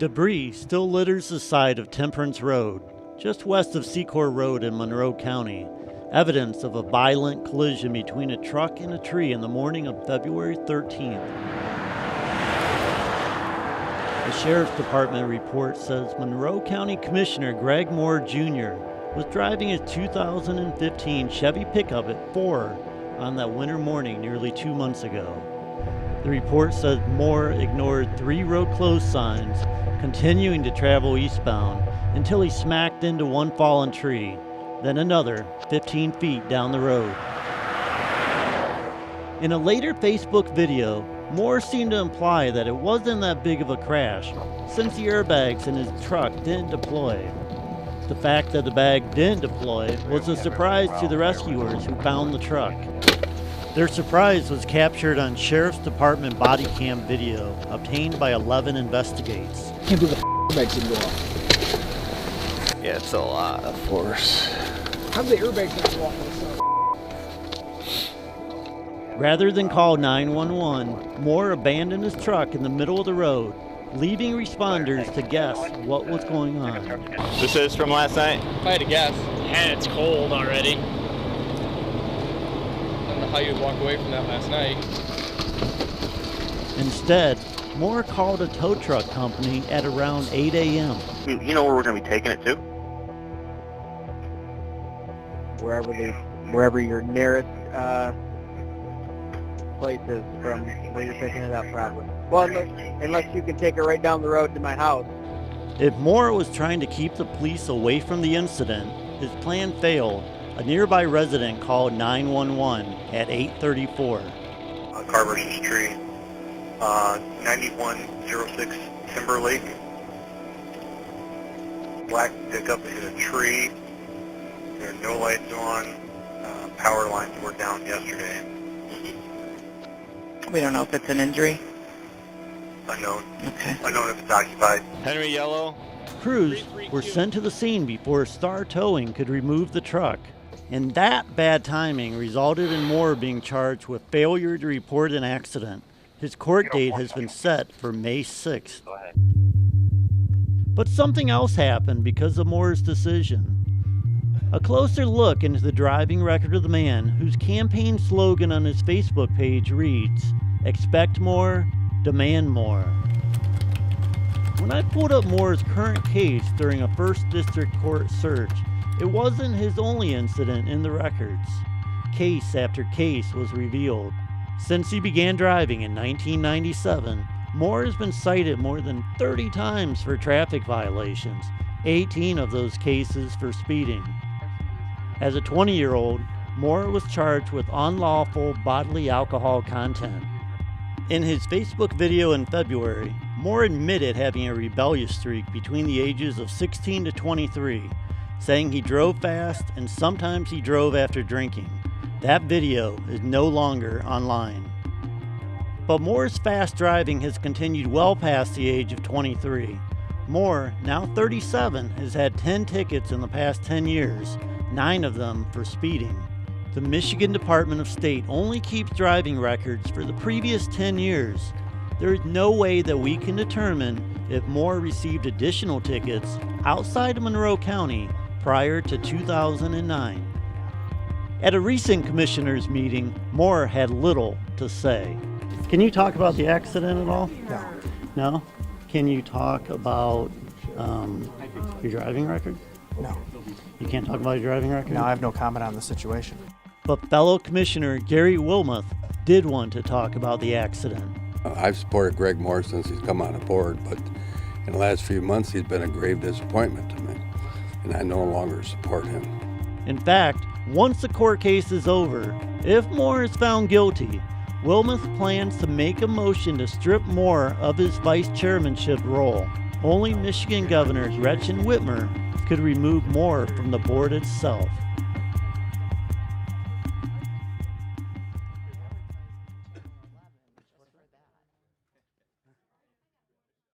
Debris still litters the side of Temperance Road, just west of Secor Road in Monroe County, evidence of a violent collision between a truck and a tree in the morning of February 13th. The Sheriff's Department report says Monroe County Commissioner Greg Moore Jr. was driving his 2015 Chevy pickup at 4 on that winter morning nearly 2 months ago. The report says Moore ignored 3 road closed signs, continuing to travel eastbound until he smacked into one fallen tree, then another 15 feet down the road. In a later Facebook video, Moore seemed to imply that it wasn't that big of a crash, since the airbags in his truck didn't deploy. The fact that the bag didn't deploy was a surprise to the rescuers who found the truck. Their surprise was captured on Sheriff's Department body cam video obtained by 11 Investigates. Can't believe the airbags didn't go off. Yeah, it's a lot of force. How did the airbags not go off on the side? Rather than call 911, Moore abandoned his truck in the middle of the road, leaving responders to guess what was going on. This is from last night? If I had to guess. Yeah, it's cold already. I don't know how you'd walk away from that last night. Instead, Moore called a tow truck company at around 8 a.m. You know where we're going to be taking it to? Wherever your nearest place is from where you're picking it up, probably. Well, unless you can take it right down the road to my house. If Moore was trying to keep the police away from the incident, his plan failed. A nearby resident called 911 at 8:34. Car versus tree, 9106 Timberlake. Black pickup hit a tree. There are no lights on. Power lines were down yesterday. We don't know if it's an injury. Unknown. Okay. Unknown if it's occupied. Henry Yellow. Crews were sent to the scene before Star Towing could remove the truck. And that bad timing resulted in Moore being charged with failure to report an accident. His court date has been set for May 6th. But something else happened because of Moore's decision. A closer look into the driving record of the man whose campaign slogan on his Facebook page reads, "Expect more, demand more." When I pulled up Moore's current case during a 1st District Court search, it wasn't his only incident in the records. Case after case was revealed. Since he began driving in 1997, Moore has been cited more than 30 times for traffic violations, 18 of those cases for speeding. As a 20-year-old, Moore was charged with unlawful bodily alcohol content. In his Facebook video in February, Moore admitted having a rebellious streak between the ages of 16 to 23, saying he drove fast and sometimes he drove after drinking. That video is no longer online. But Moore's fast driving has continued well past the age of 23. Moore, now 37, has had 10 tickets in the past 10 years, 9 of them for speeding. The Michigan Department of State only keeps driving records for the previous 10 years. There is no way that we can determine if Moore received additional tickets outside of Monroe County prior to 2009. At a recent commissioners' meeting, Moore had little to say. Can you talk about the accident at all? No. No? Can you talk about your driving record? No. You can't talk about your driving record? No, I have no comment on the situation. But fellow Commissioner Gary Wilmoth did want to talk about the accident. I've supported Greg Moore since he's come on board, but in the last few months he's been a grave disappointment to me, and I no longer support him. In fact, once the court case is over, if Moore is found guilty, Wilmoth plans to make a motion to strip Moore of his vice chairmanship role. Only Michigan Governor Gretchen Whitmer could remove Moore from the board itself.